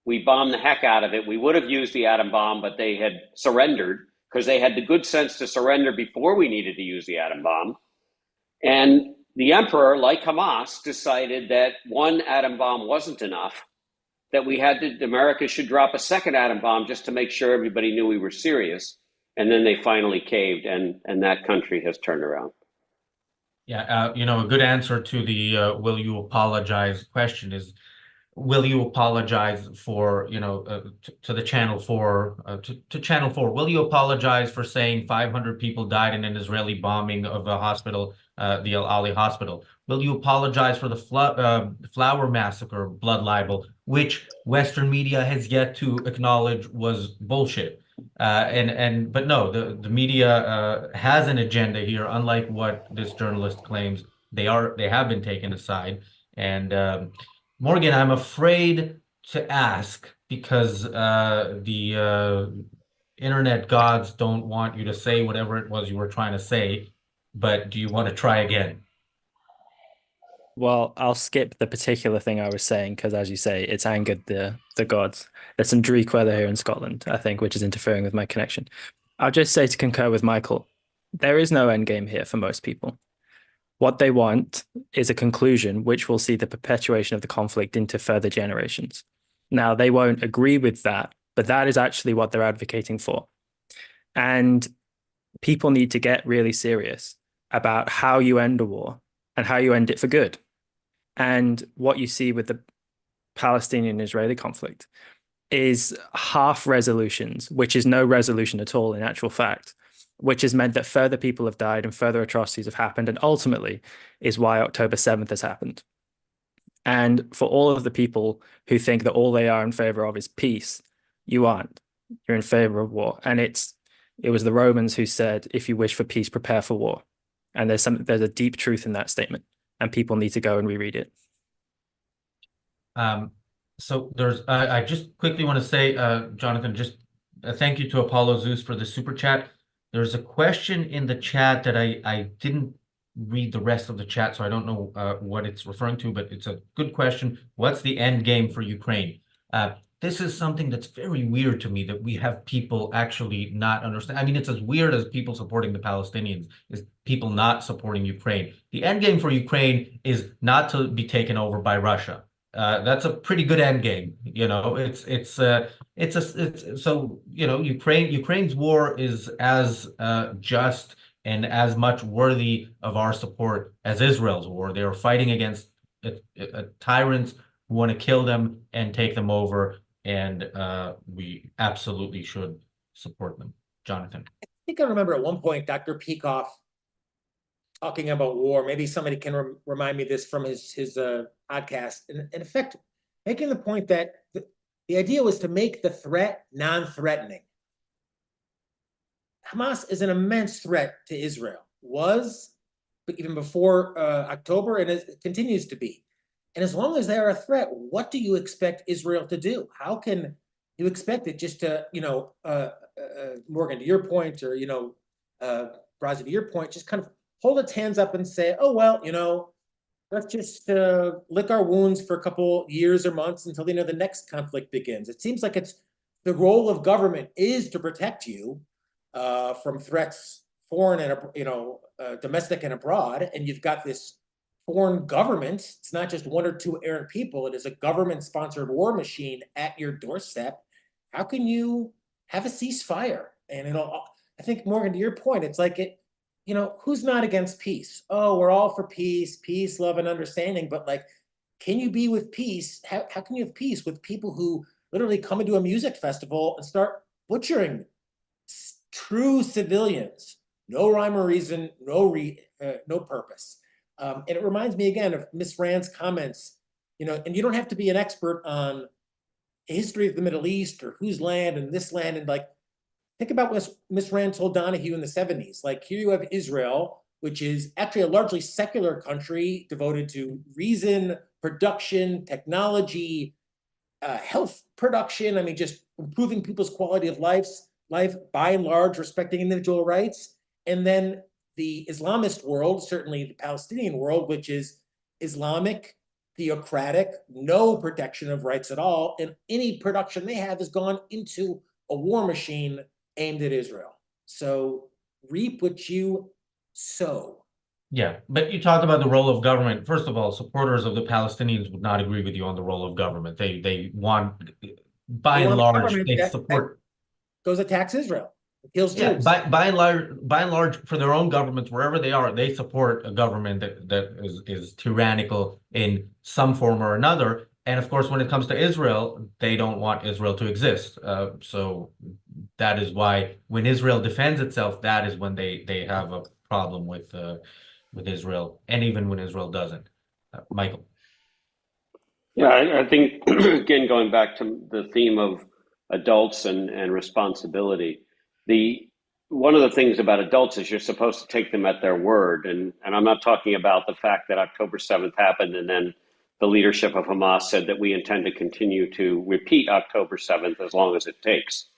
[SPEAKER 4] We bombed the heck out of it. We would have used the atom bomb, but they had surrendered because they had the good sense to surrender before we needed to use the atom bomb. And the emperor, like Hamas, decided that one atom bomb wasn't enough, that America should drop a second atom bomb just to make sure everybody knew we were serious. And then they finally caved, and that country has turned around.
[SPEAKER 2] Yeah, a good answer to the will you apologize question is, will you apologize for, to the Channel 4, to Channel 4, will you apologize for saying 500 people died in an Israeli bombing of a hospital, the Al-Ali hospital? Will you apologize for the flower massacre, blood libel, which Western media has yet to acknowledge was bullshit? But no, the media has an agenda here, unlike what this journalist claims. They have been taken aside. And Morgan, I'm afraid to ask because the internet gods don't want you to say whatever it was you were trying to say. But do you want to try again?
[SPEAKER 1] Well, I'll skip the particular thing I was saying because, as you say, it's angered the gods. There's some Dreek weather here in Scotland, I think, which is interfering with my connection. I'll just say, to concur with Michael, there is no end game here for most people. What they want is a conclusion which will see the perpetuation of the conflict into further generations. Now, they won't agree with that, but that is actually what they're advocating for. And people need to get really serious about how you end a war and how you end it for good. And what you see with the Palestinian-Israeli conflict is half resolutions, which is no resolution at all in actual fact, which has meant that further people have died and further atrocities have happened, and ultimately is why October 7th has happened. And for all of the people who think that all they are in favor of is peace, you aren't. You're in favor of war. And it was the Romans who said, if you wish for peace, prepare for war. And there's a deep truth in that statement, and people need to go and reread it.
[SPEAKER 2] So I just quickly want to say, Jonathan, just thank you to Apollo Zeus for the super chat. There's a question in the chat that I didn't read the rest of the chat, so I don't know what it's referring to, but it's a good question. What's the end game for Ukraine? This is something that's very weird to me, that we have people actually not understand. I mean, it's as weird as people supporting the Palestinians, is people not supporting Ukraine. The end game for Ukraine is not to be taken over by Russia. That's a pretty good end game. You know, so, you know, Ukraine's war is as just and as much worthy of our support as Israel's war. They are fighting against tyrants who want to kill them and take them over, and we absolutely should support them. Jonathan.
[SPEAKER 3] I think I remember at one point Dr. Peikoff talking about war. Maybe somebody can remind me this from his podcast. In effect, making the point that the idea was to make the threat non-threatening. Hamas is an immense threat to Israel. Was even before October, and it continues to be. And as long as they're a threat, what do you expect Israel to do? How can you expect it just to, Morgan, to your point, or, Razi, to your point, just kind of hold its hands up and say, oh, well, let's just lick our wounds for a couple years or months until, the next conflict begins. It seems like it's the role of government is to protect you from threats, foreign and, domestic and abroad. And you've got this foreign government. It's not just one or two errant people. It is a government-sponsored war machine at your doorstep. How can you have a ceasefire? And I think, Morgan, to your point, it's like who's not against peace? Oh, we're all for peace, love, and understanding. But can you be with peace? How can you have peace with people who literally come into a music festival and start butchering true civilians? No rhyme or reason, no purpose. And it reminds me again of Miss Rand's comments, and you don't have to be an expert on the history of the Middle East or whose land and this land. And think about what Miss Rand told Donahue in the 70s. Here you have Israel, which is actually a largely secular country devoted to reason, production, technology, health production. I mean, just improving people's quality of life by and large, respecting individual rights. And then the Islamist world, certainly the Palestinian world, which is Islamic, theocratic, no protection of rights at all. And any production they have has gone into a war machine aimed at Israel. So reap what you sow.
[SPEAKER 2] Yeah, but you talked about the role of government. First of all, supporters of the Palestinians would not agree with you on the role of government. They want, by and large, they support.
[SPEAKER 3] Goes attacks Israel. Kills
[SPEAKER 2] Yeah,
[SPEAKER 3] Jews.
[SPEAKER 2] by and large, for their own governments, wherever they are, they support a government that is tyrannical in some form or another. And of course, when it comes to Israel, they don't want Israel to exist. So that is why when Israel defends itself, that is when they have a problem with Israel, and even when Israel doesn't. Michael.
[SPEAKER 4] Yeah, I think, again, going back to the theme of adults and responsibility, one of the things about adults is you're supposed to take them at their word. And I'm not talking about the fact that October 7th happened and then the leadership of Hamas said that we intend to continue to repeat October 7th as long as it takes.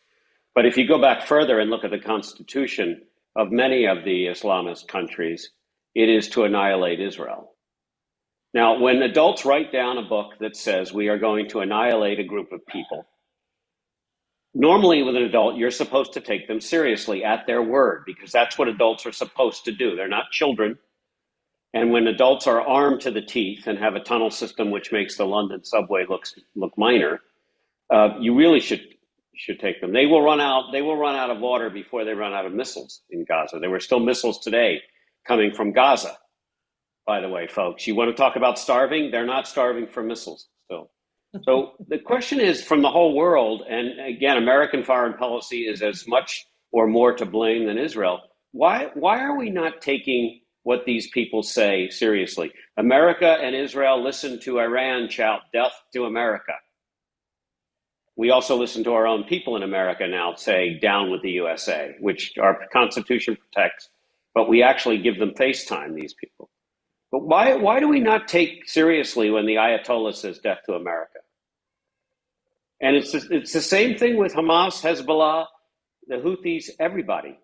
[SPEAKER 4] But if you go back further and look at the constitution of many of the Islamist countries, it is to annihilate Israel. Now, when adults write down a book that says we are going to annihilate a group of people, normally with an adult, you're supposed to take them seriously at their word, because that's what adults are supposed to do. They're not children. And when adults are armed to the teeth and have a tunnel system which makes the London subway look minor, you really should take them. They will run out of water before they run out of missiles in Gaza. There were still missiles today coming from Gaza, by the way, folks. You want to talk about starving? They're not starving from missiles still. So the question is, from the whole world, and again, American foreign policy is as much or more to blame than Israel. Why are we not taking what these people say seriously? America and Israel listen to Iran shout death to America. We also listen to our own people in America now say down with the USA, which our Constitution protects, but we actually give them face time, these people. But why do we not take seriously when the Ayatollah says death to America? And it's the same thing with Hamas, Hezbollah, the Houthis, everybody.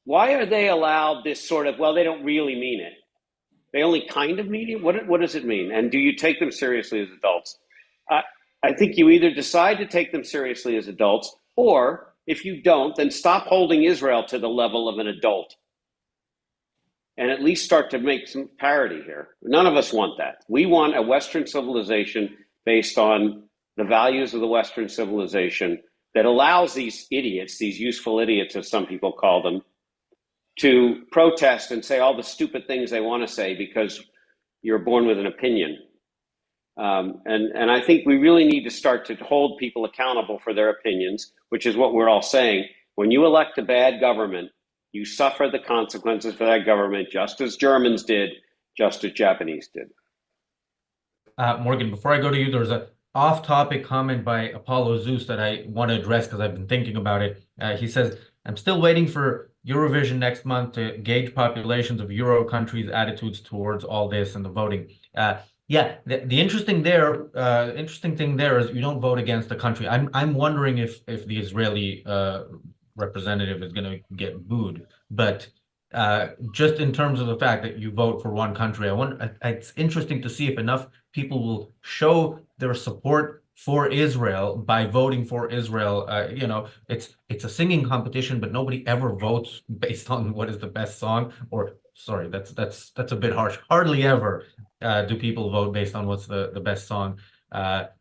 [SPEAKER 4] Why are they allowed this sort of, well, they don't really mean it. They only kind of mean it? What does it mean? And do you take them seriously as adults? I think you either decide to take them seriously as adults, or if you don't, then stop holding Israel to the level of an adult. And at least start to make some parity here. None of us want that. We want a Western civilization based on the values of the Western civilization that allows these idiots, these useful idiots, as some people call them, to protest and say all the stupid things they want to say because you're born with an opinion. And I think we really need to start to hold people accountable for their opinions, which is what we're all saying. When you elect a bad government, you suffer the consequences for that government, just as Germans did, just as Japanese did.
[SPEAKER 2] Morgan, before I go to you, there's a off-topic comment by Apollo Zeus that I want to address because I've been thinking about it. He says, I'm still waiting for Eurovision next month to gauge populations of Euro countries' attitudes towards all this and the voting. Yeah, the interesting thing there is you don't vote against the country. I'm wondering if the Israeli representative is going to get booed, but just in terms of the fact that you vote for one country, it's interesting to see if enough people will show their support for Israel by voting for Israel. It's a singing competition, but nobody ever votes based on what is the best song. Or sorry, that's a bit harsh. Hardly ever do people vote based on what's the best song.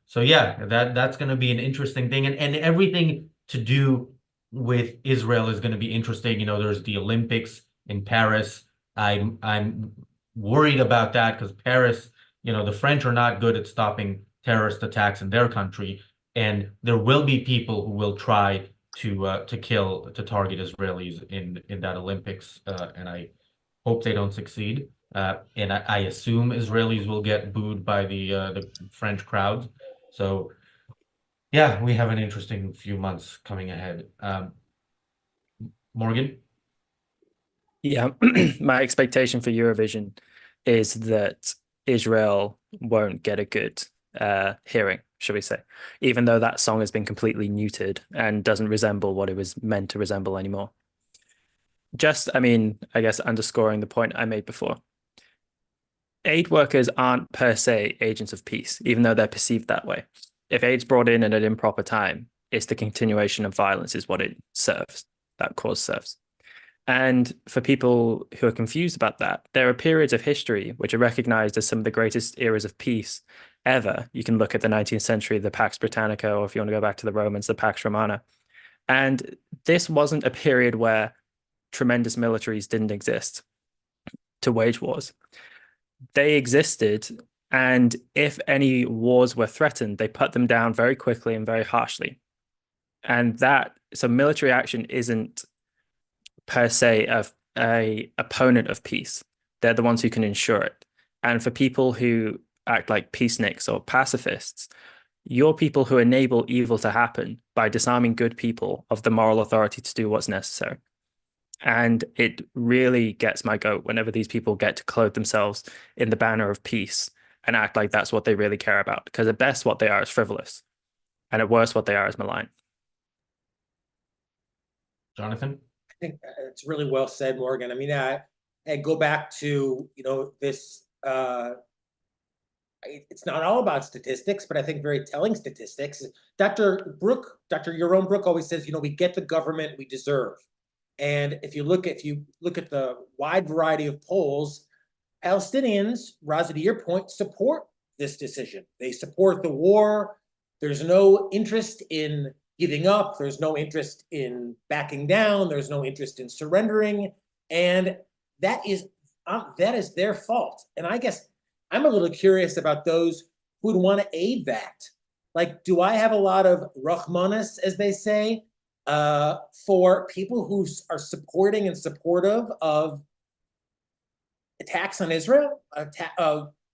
[SPEAKER 2] So yeah, that's going to be an interesting thing, and everything to do with Israel is going to be interesting. There's the Olympics in Paris. I'm worried about that because Paris, the French are not good at stopping terrorist attacks in their country, and there will be people who will try to target Israelis in that Olympics, and I hope they don't succeed. And I assume Israelis will get booed by the French crowds. So yeah, we have an interesting few months coming ahead. Morgan?
[SPEAKER 1] Yeah, my expectation for Eurovision is that Israel won't get a good hearing, shall we say, even though that song has been completely neutered and doesn't resemble what it was meant to resemble anymore. I guess underscoring the point I made before. Aid workers aren't per se agents of peace, even though they're perceived that way. If aid's brought in at an improper time, it's the continuation of violence is what it serves, that cause serves. And for people who are confused about that, there are periods of history which are recognized as some of the greatest eras of peace ever. You can look at the 19th century, the Pax Britannica, or if you want to go back to the Romans, the Pax Romana. And this wasn't a period where tremendous militaries didn't exist to wage wars. They existed, and if any wars were threatened, they put them down very quickly and very harshly. And so military action isn't per se a opponent of peace. They're the ones who can ensure it. And for people who act like peaceniks or pacifists, you're people who enable evil to happen by disarming good people of the moral authority to do what's necessary. And it really gets my goat whenever these people get to clothe themselves in the banner of peace and act like that's what they really care about. Because at best, what they are is frivolous. And at worst, what they are is malign.
[SPEAKER 2] Jonathan?
[SPEAKER 3] I think it's really well said, Morgan. I mean, I go back to, this, it's not all about statistics, but I think very telling statistics. Dr. Yaron Brook always says, we get the government we deserve. And if you look at the wide variety of polls, Palestinians, Razi, to your point, support this decision. They support the war. There's no interest in giving up. There's no interest in backing down. There's no interest in surrendering. And that is their fault. And I guess I'm a little curious about those who would want to aid that. Like, do I have a lot of Rahmanis, as they say, for people who are supporting and supportive of attacks on Israel,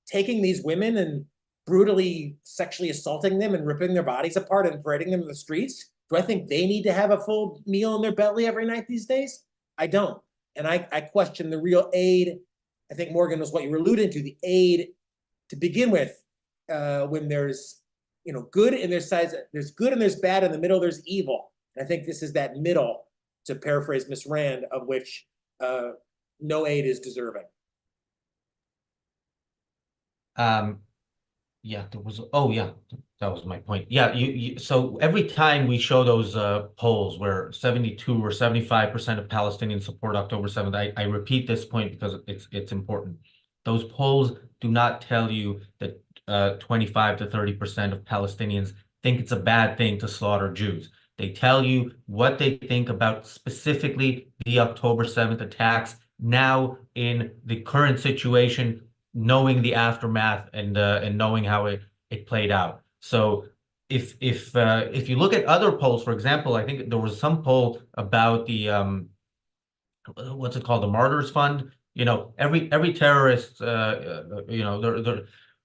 [SPEAKER 3] taking these women and brutally sexually assaulting them and ripping their bodies apart and parading them in the streets? Do I think they need to have a full meal in their belly every night these days? I don't. And I question the real aid. I think, Morgan, was what you were alluding to, the aid to begin with, when there's good and there's sides, there's good and there's bad, in the middle there's evil. And I think this is that middle, to paraphrase Miss Rand, of which no aid is deserving.
[SPEAKER 2] Yeah, that was my point. Yeah, so every time we show those polls where 72 or 75% of Palestinians support October 7th, I repeat this point because it's important. Those polls do not tell you that 25 to 30% of Palestinians think it's a bad thing to slaughter Jews. They tell you what they think about specifically the October 7th attacks now in the current situation, knowing the aftermath and knowing how it played out. So if you look at other polls, for example, I think there was some poll about the what's it called, the Martyrs Fund. Every terrorist,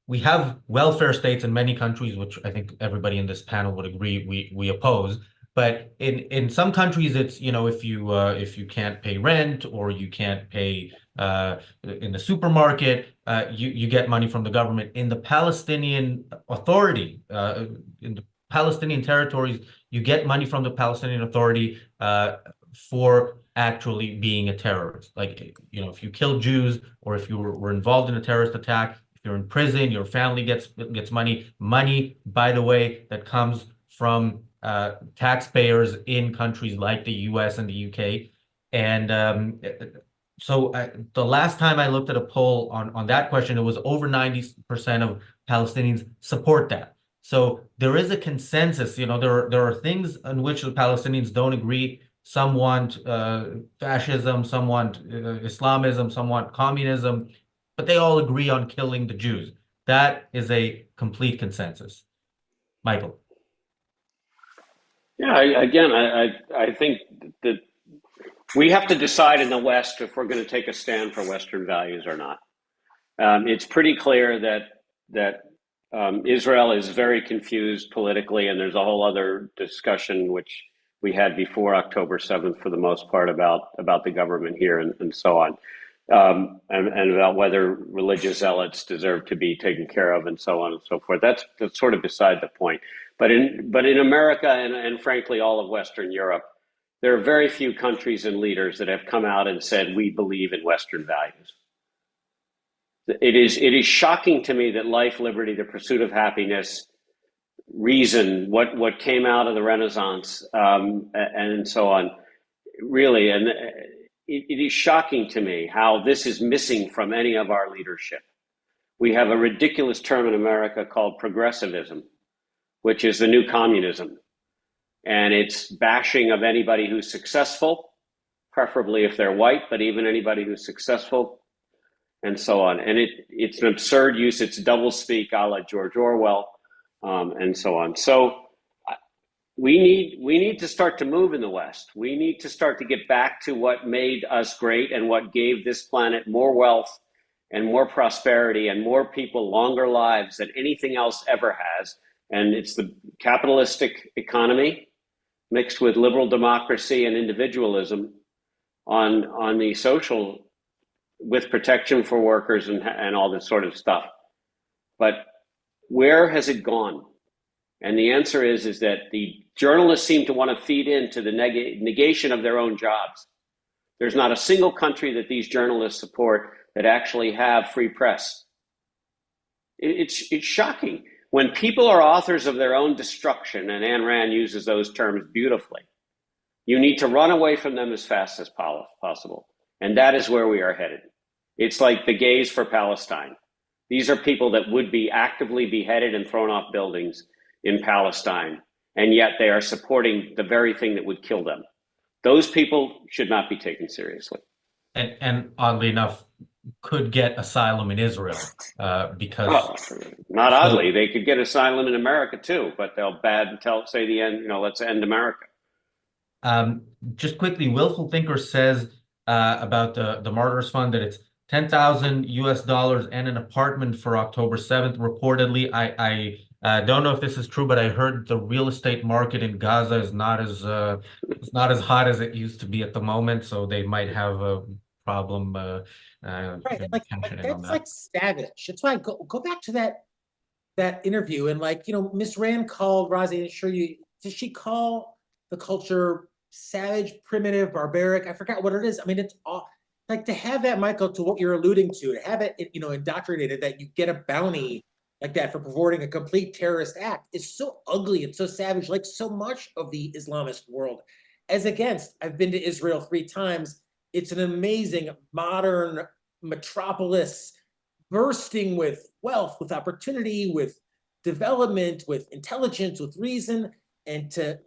[SPEAKER 2] we have welfare states in many countries, which I think everybody in this panel would agree we oppose. But in some countries, it's if you can't pay rent or you can't pay in the supermarket, you get money from the government. In the Palestinian Authority, in the Palestinian territories, you get money from the Palestinian Authority for actually being a terrorist. Like, if you kill Jews or if you were involved in a terrorist attack, if you're in prison, your family gets money. Money, by the way, that comes from taxpayers in countries like the US and the UK. And so the last time I looked at a poll on that question, it was over 90% of Palestinians support that. So there is a consensus. There are things on which the Palestinians don't agree. Some want fascism, some want Islamism, some want communism, but they all agree on killing the Jews. That is a complete consensus. Michael.
[SPEAKER 4] Yeah, I think that we have to decide in the West if we're going to take a stand for Western values or not. It's pretty clear that Israel is very confused politically, and there's a whole other discussion which we had before October 7th for the most part about the government here and so on, and about whether religious zealots deserve to be taken care of and so on and so forth. That's sort of beside the point. But in America and frankly all of Western Europe, there are very few countries and leaders that have come out and said, we believe in Western values. It is shocking to me that life, liberty, the pursuit of happiness, reason, what came out of the Renaissance, and so on, really, and it is shocking to me how this is missing from any of our leadership. We have a ridiculous term in America called progressivism, which is the new communism. And it's bashing of anybody who's successful, preferably if they're white, but even anybody who's successful, and so on. And it's an absurd use. It's doublespeak a la George Orwell, and so on. So we need to start to move in the West. We need to start to get back to what made us great and what gave this planet more wealth and more prosperity and more people longer lives than anything else ever has. And it's the capitalistic economy mixed with liberal democracy and individualism on the social, with protection for workers and all this sort of stuff. But where has it gone? And the answer is that the journalists seem to want to feed into the negation of their own jobs. There's not a single country that these journalists support that actually have free press. It's shocking. When people are authors of their own destruction, and Ayn Rand uses those terms beautifully, you need to run away from them as fast as possible. And that is where we are headed. It's like the gays for Palestine. These are people that would be actively beheaded and thrown off buildings in Palestine, and yet they are supporting the very thing that would kill them. Those people should not be taken seriously.
[SPEAKER 2] And oddly enough, could get asylum in Israel because
[SPEAKER 4] well, not oddly, they could get asylum in America too, but they'll say the end. Let's end America.
[SPEAKER 2] Just quickly, Willful Thinker says about the Martyrs Fund that it's $10,000 and an apartment for October 7th. Reportedly, I don't know if this is true, but I heard the real estate market in Gaza is not as hot as it used to be at the moment, so they might have a problem.
[SPEAKER 3] Right, that's like savage. That's why I go back to that interview and Miss Rand called Razi. Does she call the culture savage, primitive, barbaric? I forgot what it is. I mean, it's all like to have that, Michael, to what you're alluding to have it, indoctrinated that you get a bounty like that for performing a complete terrorist act is so ugly and so savage, like so much of the Islamist world. As against, I've been to Israel 3 times. It's an amazing modern metropolis bursting with wealth, with opportunity, with development, with intelligence, with reason, and to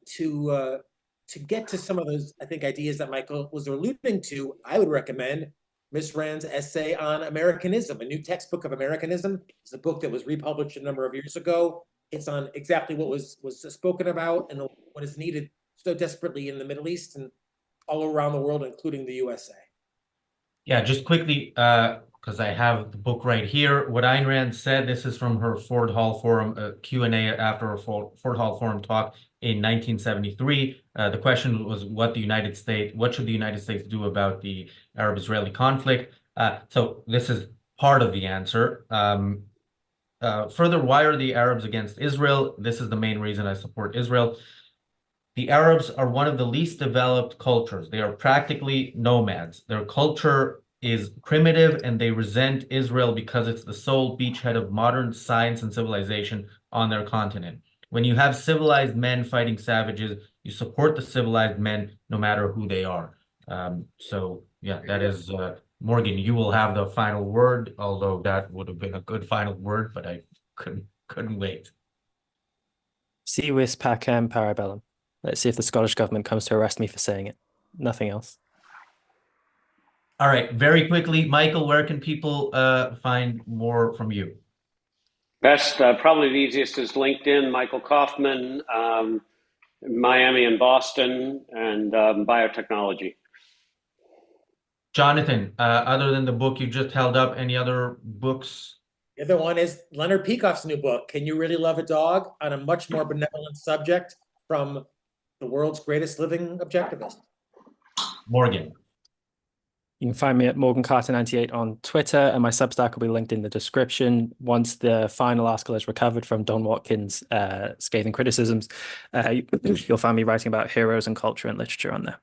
[SPEAKER 3] get to some of those, I think, ideas that Michael was alluding to, I would recommend Miss Rand's essay on Americanism, a new textbook of Americanism. It's a book that was republished a number of years ago. It's on exactly what was spoken about and what is needed so desperately in the Middle East and all around the world, including the USA.
[SPEAKER 2] Yeah, just quickly, because I have the book right here. What Ayn Rand said, this is from her Ford Hall Forum Q&A after her Ford Hall Forum talk in 1973. The question was what should the United States do about the Arab-Israeli conflict? So this is part of the answer. Further, why are the Arabs against Israel? This is the main reason I support Israel. The Arabs are one of the least developed cultures. They are practically nomads. Their culture is primitive and they resent Israel because it's the sole beachhead of modern science and civilization on their continent. When you have civilized men fighting savages, you support the civilized men no matter who they are. So yeah, that is, Morgan, you will have the final word, although that would have been a good final word, but I couldn't wait.
[SPEAKER 1] Si vis pacem parabellum. Let's see if the Scottish government comes to arrest me for saying it. Nothing else.
[SPEAKER 2] All right, very quickly, Michael, where can people find more from you?
[SPEAKER 4] Best, probably the easiest is LinkedIn, Michael Kaufman, Miami and Boston, and biotechnology.
[SPEAKER 2] Jonathan, other than the book you just held up, any other books?
[SPEAKER 3] The other one is Leonard Peikoff's new book, Can You Really Love a Dog? On a much more benevolent subject from the world's greatest living objectivist.
[SPEAKER 2] Morgan.
[SPEAKER 1] You can find me at Morgan Carter 98 on Twitter, and my Substack will be linked in the description. Once the final article is recovered from Don Watkins' scathing criticisms, you'll find me writing about heroes and culture and literature on there.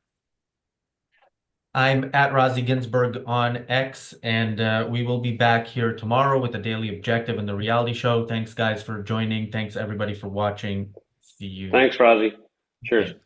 [SPEAKER 2] I'm at Razi Ginzberg on X, and we will be back here tomorrow with the Daily Objective and the reality show. Thanks, guys, for joining. Thanks, everybody, for watching. See you.
[SPEAKER 4] Thanks, Razi. Cheers.
[SPEAKER 2] Okay.